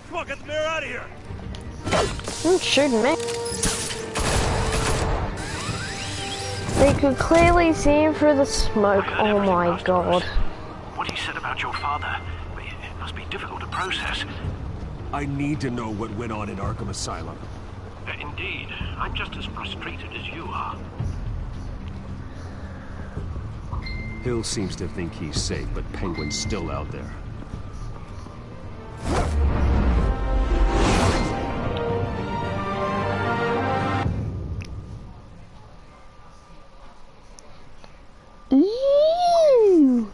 Come on, get the mayor out of here! Don't shoot me. They could clearly see him through the smoke. Oh my god. What he said about your father, it must be difficult to process. I need to know what went on in Arkham Asylum. Indeed. I'm just as frustrated as you are. Hill seems to think he's safe, but Penguin's still out there. Ew.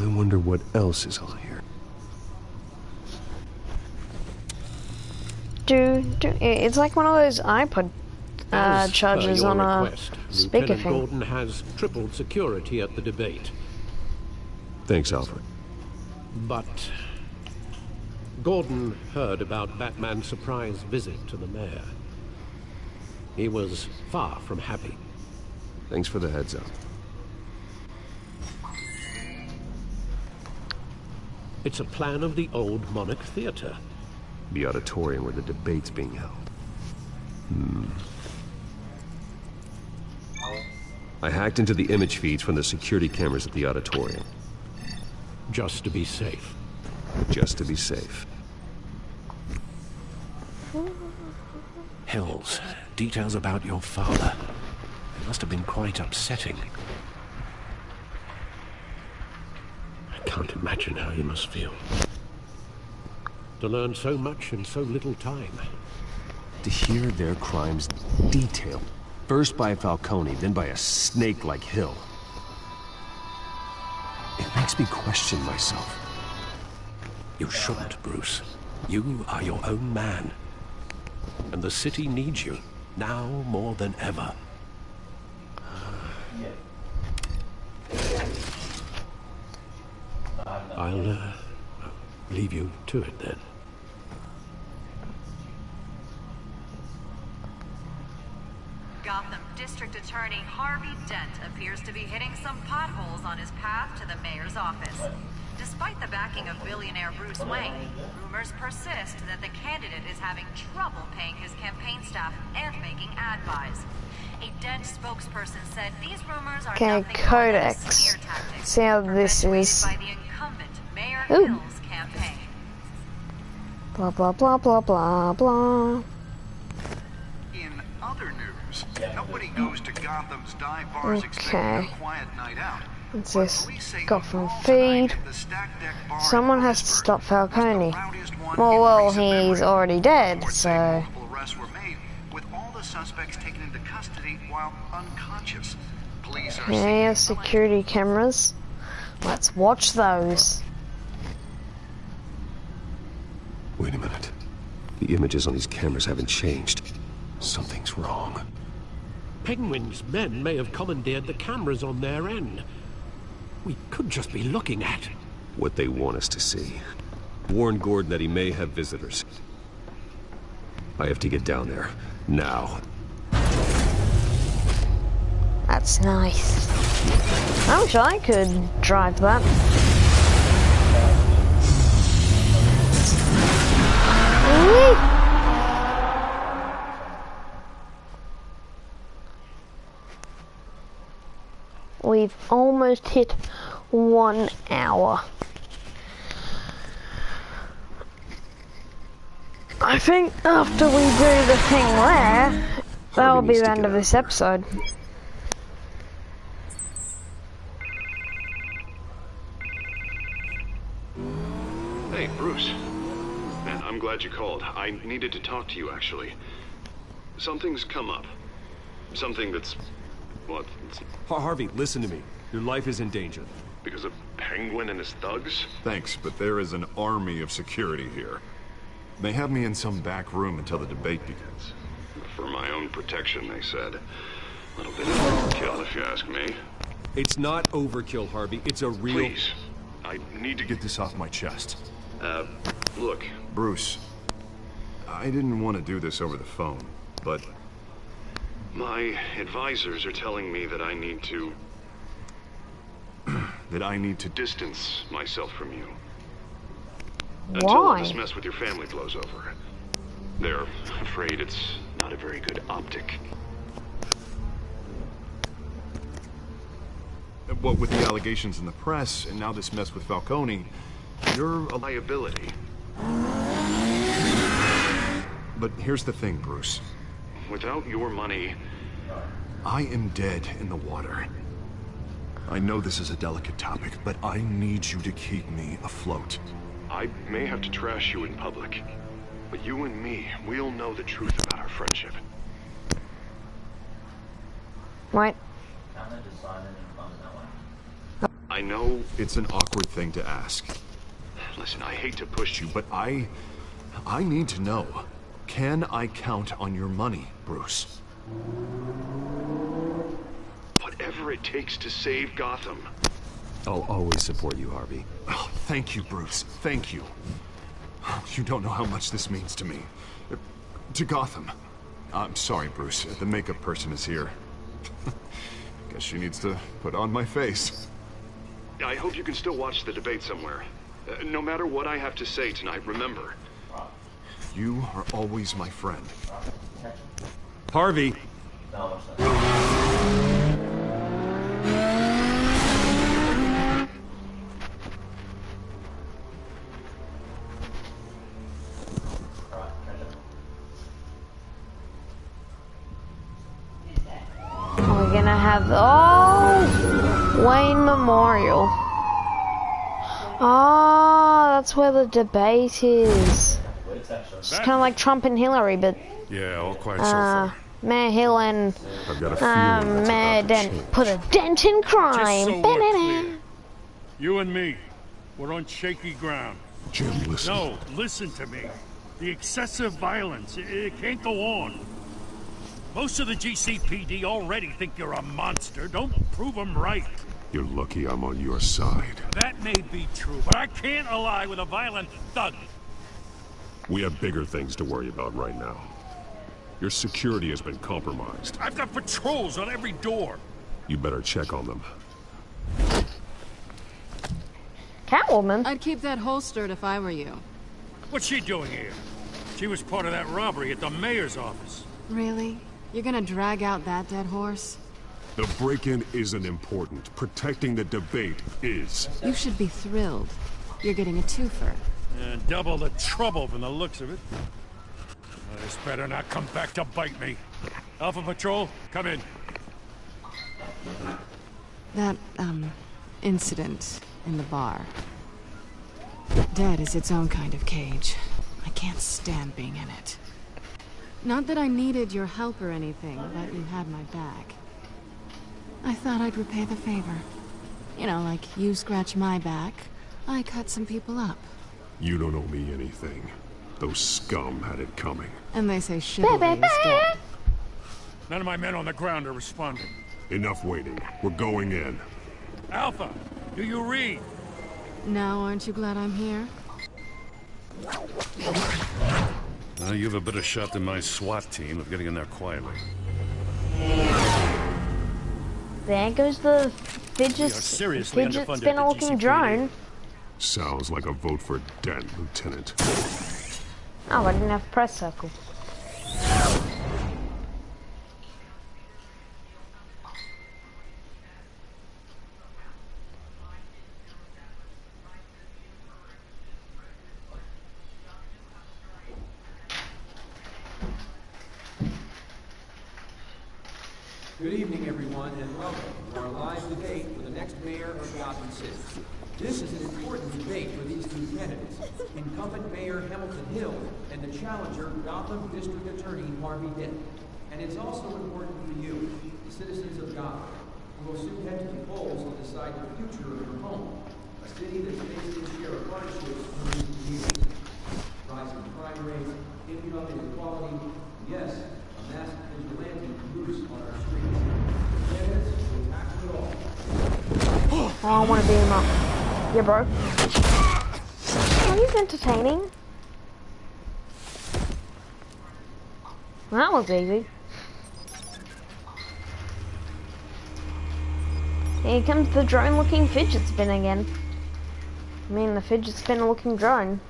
I wonder what else is on here. It's like one of those iPod chargers on a speaker Lieutenant thing. Gordon has tripled security at the debate. Thanks, Alfred. But Gordon heard about Batman's surprise visit to the mayor. He was far from happy. Thanks for the heads up. It's a plan of the old Monarch Theater. The auditorium where the debate's being held. I hacked into the image feeds from the security cameras at the auditorium. Just to be safe. Just to be safe. Hills, details about your father. It must have been quite upsetting. I can't imagine how you must feel. To learn so much in so little time. To hear their crimes detailed. First by Falcone, then by a snake like Hill. It makes me question myself. You shouldn't, Bruce. You are your own man. And the city needs you, now more than ever. I'll leave you to it then. Gotham District Attorney Harvey Dent appears to be hitting some potholes on his path to the mayor's office. Despite the backing of billionaire Bruce Wayne, rumors persist that the candidate is having trouble paying his campaign staff and making ad buys. A Dent spokesperson said these rumors are Okay, nothing more than a Codex. smear tactic See how this is. by the incumbent Mayor Ooh. Hill's campaign. Blah blah blah blah blah blah. In other news, nobody goes to Gotham's dive bars expecting a quiet night out. What's this? Gotham feed. Someone has to stop Falcone. Well, he's already dead, so. Arrests were made, with all the suspects taken into custody while unconscious. Police are Yeah, security cameras. Let's watch those. Wait a minute. The images on these cameras haven't changed. Something's wrong. Penguin's men may have commandeered the cameras on their end. We could just be looking at What they want us to see. Warn Gordon that he may have visitors. I have to get down there. Now. That's nice. I wish I could drive that. We've almost hit 1 hour. I think after we do the thing there, that'll be the end of this episode. Hey, Bruce. Man, I'm glad you called. I needed to talk to you, actually. Something's come up. Something that's... what? Harvey, listen to me. Your life is in danger. Because of Penguin and his thugs? Thanks, but there is an army of security here. They have me in some back room until the debate begins. For my own protection, they said. A little bit of overkill, if you ask me. It's not overkill, Harvey. It's a real... Please. I need to get this off my chest. Look, Bruce. I didn't want to do this over the phone, but... my advisors are telling me that I need to... that I need to distance myself from you. Until all this mess with your family blows over. They're afraid it's not a very good optic. What with the allegations in the press, and now this mess with Falcone, you're a liability. But here's the thing, Bruce. Without your money, I am dead in the water. I know this is a delicate topic, but I need you to keep me afloat. I may have to trash you in public, but you and me, we'll know the truth about our friendship. What? I know it's an awkward thing to ask. Listen, I hate to push you, but I need to know. Can I count on your money, Bruce? Whatever it takes to save Gotham. I'll always support you, Harvey. Oh, thank you, Bruce. Thank you. You don't know how much this means to me. To Gotham. I'm sorry, Bruce. The makeup person is here. Guess she needs to put on my face. I hope you can still watch the debate somewhere. No matter what I have to say tonight, remember. You are always my friend. Harvey! We're gonna have Wayne Memorial. Oh, that's where the debate is. It's kind of like Trump and Hillary, but yeah, all quiet so far. Mayor Hill and Mayor Dent put a dent in crime. Just so we're clear, you and me, we're on shaky ground. Jim, listen. No, listen to me. The excessive violence, it can't go on. Most of the GCPD already think you're a monster. Don't prove them right. You're lucky I'm on your side. That may be true, but I can't ally with a violent thug. We have bigger things to worry about right now. Your security has been compromised. I've got patrols on every door. You better check on them. Catwoman? I'd keep that holstered if I were you. What's she doing here? She was part of that robbery at the mayor's office. Really? You're gonna drag out that dead horse? The break-in isn't important. Protecting the debate is. You should be thrilled. You're getting a twofer. And double the trouble from the looks of it. This better not come back to bite me. Alpha Patrol, come in. That, incident in the bar. Dead is its own kind of cage. I can't stand being in it. Not that I needed your help or anything, but you had my back. I thought I'd repay the favor. You know, like you scratch my back, I cut some people up. You don't owe me anything. Those scum had it coming. And they say chivalry is dead. None of my men on the ground are responding. Enough waiting. We're going in. Alpha, do you read? Now, aren't you glad I'm here? You have a better shot than my SWAT team of getting in there quietly. There goes the fidget spinner looking drone. Sounds like a vote for Dent, Lieutenant. Oh, I didn't have a press circle. Good evening, everyone, and welcome to our live debate for the next mayor of Gotham City. This is an important debate for these two candidates, incumbent Mayor Hamilton Hill and the challenger, Gotham District Attorney Harvey Dent. And it's also important for you, the citizens of Gotham, who will soon head to the polls to decide the future of your home, a city that's faced its share of hardships for recent years. Rising crime rates, income inequality, yes, a massive vigilante loose on our streets. Candidates will tackle it all. Oh, I want to beat him up. Yeah, bro. Oh, he's entertaining. That was easy. Here comes the drone-looking fidget spinner again. I mean, the fidget spinner-looking drone.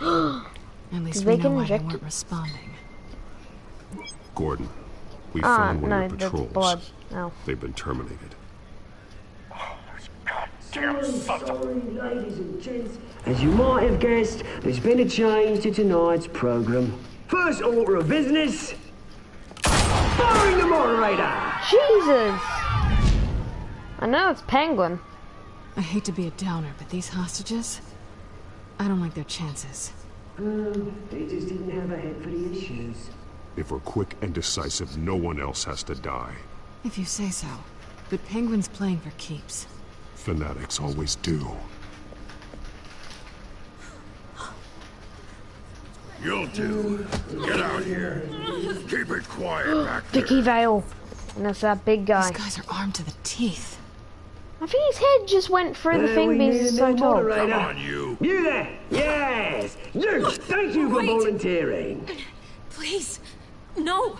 At least we know why they weren't responding. Gordon, we found one no, of your patrols. that's blood. No. They've been terminated. Sorry, ladies and gents. As you might have guessed, there's been a change to tonight's program. First order of business, firing the moderator. Jesus! I know it's Penguin. I hate to be a downer, but these hostages, I don't like their chances. They just didn't have a head for the issues. If we're quick and decisive, no one else has to die. If you say so. But Penguin's playing for keeps. Fanatics always do. You'll do. Get out here. Keep it quiet back there. Vicky Vale. And that's that big guy. These guys are armed to the teeth. I think his head just went through the thing because he's so tall. Come on, you. You there! Yes! You! Thank you for volunteering. Please, no.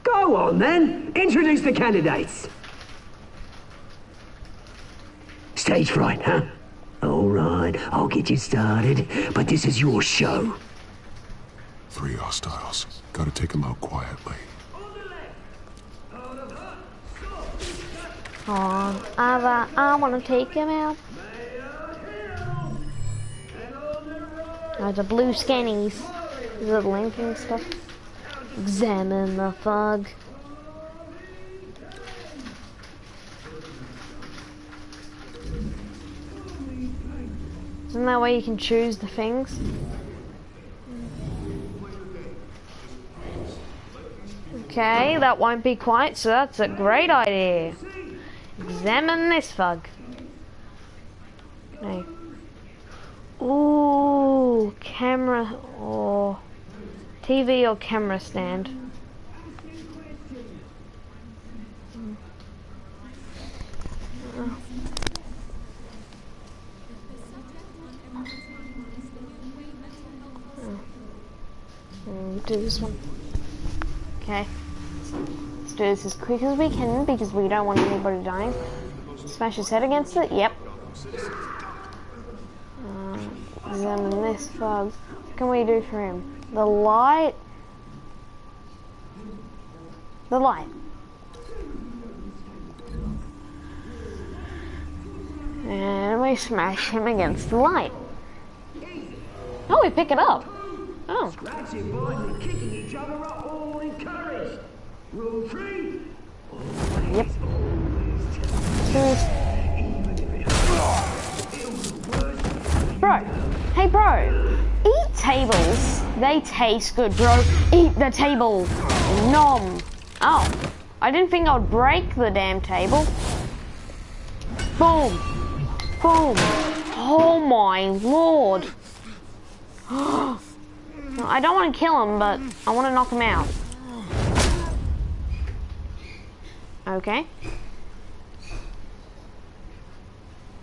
Go on, then. Introduce the candidates. Stage fright, huh? All right, I'll get you started, but this is your show. 3 hostiles. Gotta take them out quietly. On other, I want to take him out. Oh, the blue scannies. The linking stuff. Examine the thug. Isn't that way you can choose the things? Okay, that won't be quiet, so that's a great idea. Examine this thug. No. Ooh, camera or TV or camera stand. Do this one. Okay. Let's do this as quick as we can because we don't want anybody dying. Smash his head against it? Yep. Examine this fog. What can we do for him? The light? The light. And we smash him against the light. Oh, we pick it up. Oh. Scratching, boys, and kicking each other are all encouraged. Rule 3. Yep. Bro. Hey, bro. Eat tables. They taste good, bro. Eat the table. Nom. Oh. I didn't think I would break the damn table. Boom. Boom. Oh my lord. I don't want to kill him, but I want to knock him out. Okay.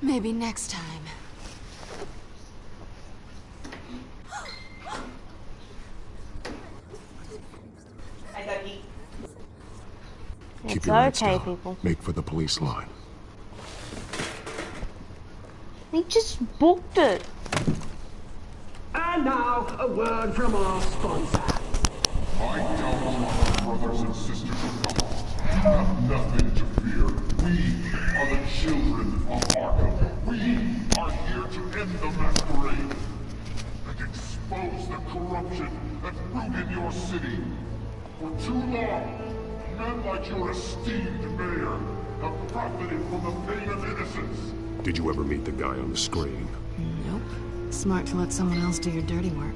Maybe next time. Keep It's your heads okay, down. people. Make for the police line. He just booked it. And now, a word from our sponsor. My downfall, brothers and sisters of God. You have nothing to fear. We are the children of Arkham. We are here to end the masquerade and expose the corruption that's rooted your city. For too long, men like your esteemed mayor have profited from the pain of innocence. Did you ever meet the guy on the screen? Nope. Smart to let someone else do your dirty work.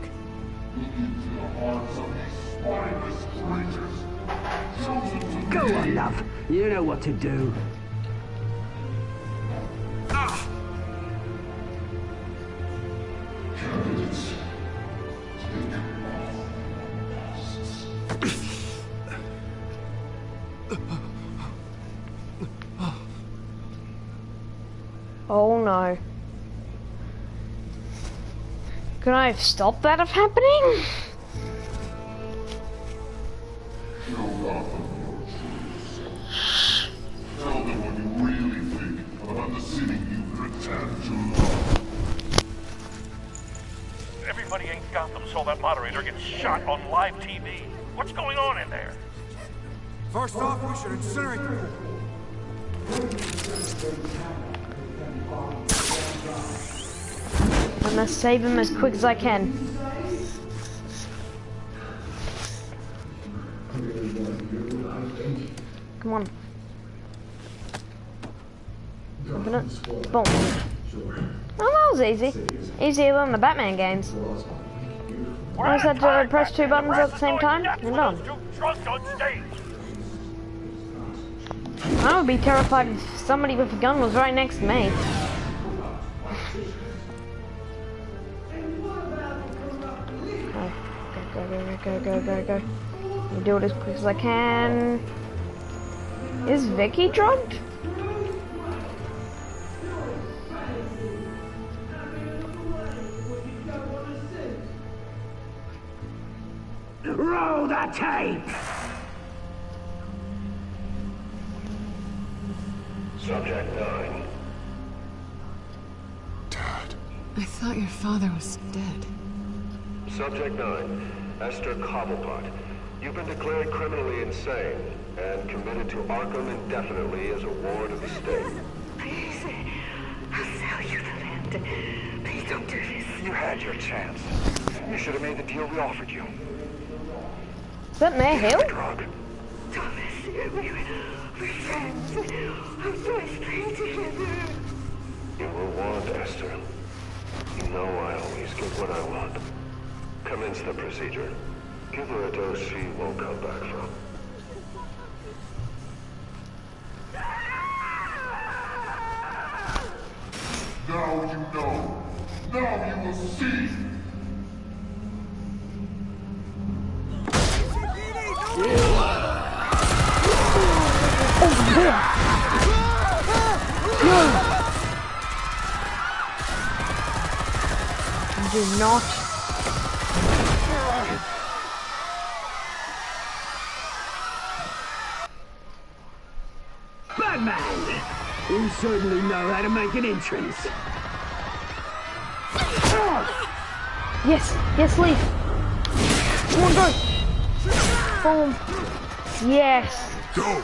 Look into the hearts of these spineless creatures. Chosen to Go lead. on, love. You know what to do. Candidates, take off. Oh no. Could I have stopped that from happening? Show Gotham your true self. Tell them what you really think about the city you pretend to love. Everybody in Gotham saw that moderator get shot on live TV. What's going on in there? First off, we should incinerate them. I must save him as quick as I can. Come on. Open it. Boom. Oh, that was easy. Easier than the Batman games. I just had to press 2 buttons at the same time and done. I would be terrified if somebody with a gun was right next to me. Go. Let me do it as quick as I can. Is Vicky drugged? Roll the tape! Subject 9. I thought your father was dead. Subject 9, Esther Cobblepot. You've been declared criminally insane and committed to Arkham indefinitely as a ward of the state. Please, I'll sell you the land. Please don't do this. You had your chance. You should have made the deal we offered you. Is that Mayor Hill? Thomas, we're friends. Our first play together. You were warned, Esther. You know I always get what I want. Commence the procedure. Give her a dose she won't come back from. Now you know. Now you will see. Do not. Batman! You certainly know how to make an entrance. Yes, leave. Come on, go. Boom. Yes. Go.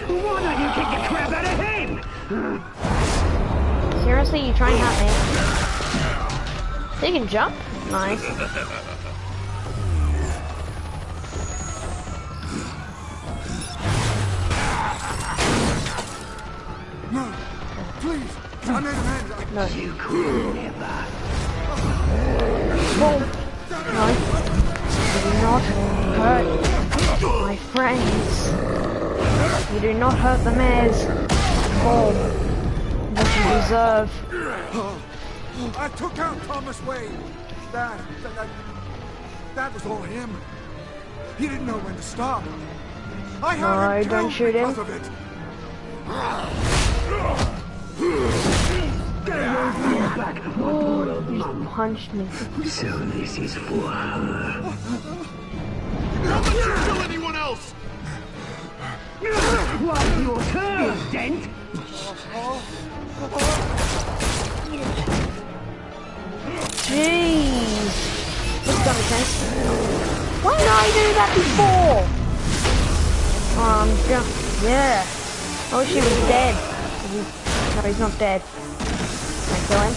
Why don't you kick the crap out of him? Seriously, you try and help me? They can jump? Nice. No, please. I made amends. No. You could never. Boom. Nice. You do not hurt my friends. You do not hurt the mares. Boom. What you deserve. I took out Thomas Wayne. That was all him. He didn't know when to stop. I had him don't shoot him. because of it. Oh, he punched me. So this is for her. Wait your turn, Dent! Jeez. This got intense. Why didn't I do that before? Yeah. I wish he was dead. No, he's not dead. Can I kill him?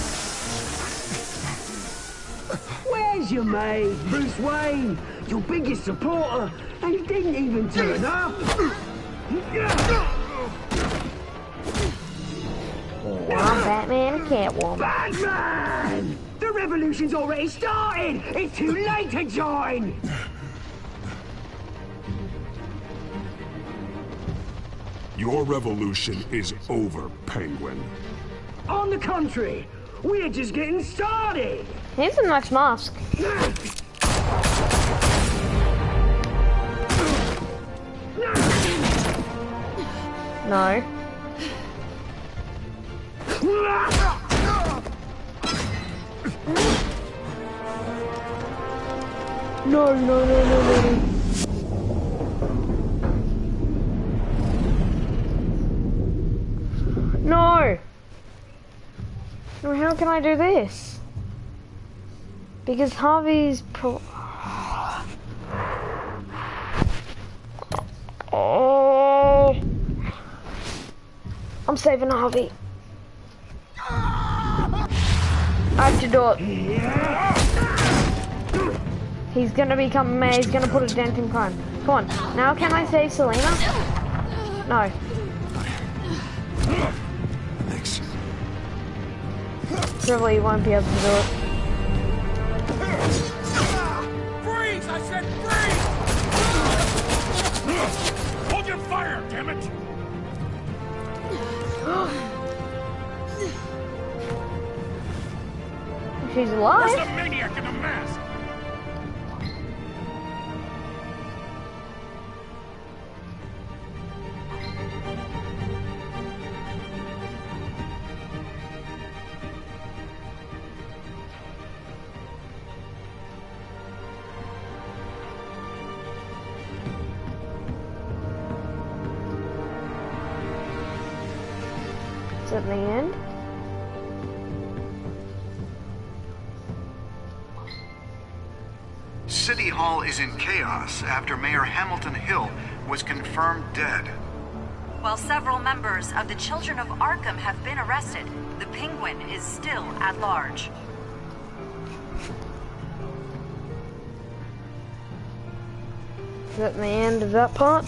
Where's your mate, Bruce Wayne? Your biggest supporter, and he didn't even turn up. I'm Batman and Catwoman. Batman! The revolution's already started! It's too late to join! Your revolution is over, Penguin. On the contrary, we're just getting started! Here's a nice mask. No. No. No! No, how can I do this? Because Harvey's Oh! I'm saving Harvey. I have to do it. He's gonna become mayor, he's gonna put a dent in crime. Come on, now can I save Selena? No. Thanks. Probably won't be able to do it. Freeze! I said freeze! Hold your fire, damn it! She's alive. Where's the maniac in the mask? Is that the end? City Hall is in chaos after Mayor Hamilton Hill was confirmed dead. While several members of the Children of Arkham have been arrested, the Penguin is still at large. Is that the end of that part?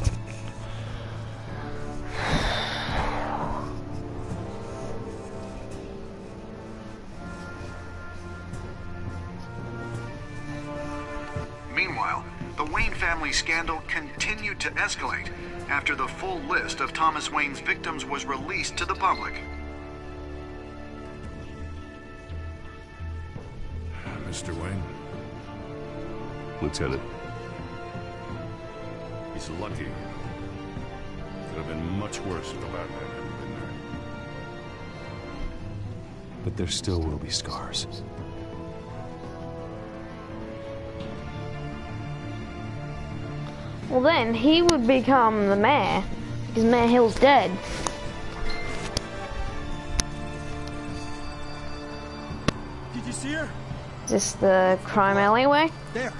Meanwhile, the Wayne family scandal continued to escalate after the full list of Thomas Wayne's victims was released to the public. Mr. Wayne? Lieutenant. He's lucky. Could have been much worse if the Batman hadn't been there. But there still will be scars. Well then, he would become the mayor, because Mayor Hill's dead. Did you see her? Is this the crime alleyway? There.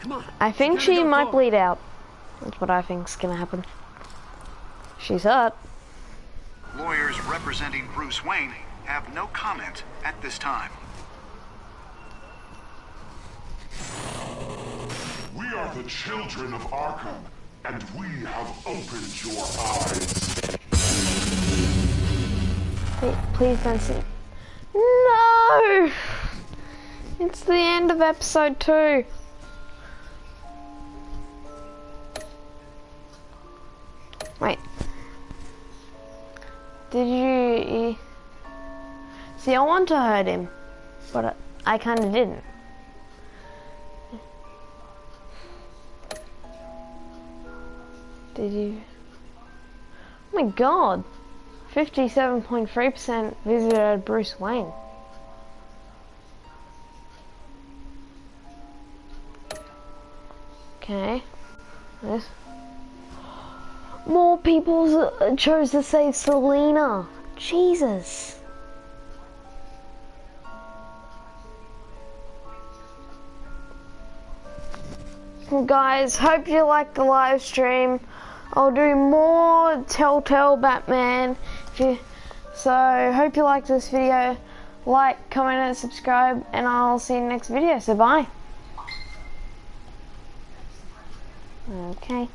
Come on. I think she might bleed out. That's what I think's gonna happen. She's hurt. Lawyers representing Bruce Wayne have no comment at this time. We are the children of Arkham, and we have opened your eyes. Wait, please don't see. No! It's the end of episode 2. Wait. Did you... See, I want to hurt him, but I kinda didn't. Did you? Oh my god! 57.3% visited Bruce Wayne. Okay. This. More people chose to save Selena. Jesus. Well, guys, hope you liked the live stream. I'll do more Telltale Batman. So, hope you liked this video. Like, comment, and subscribe, and I'll see you in the next video. So, bye. Okay.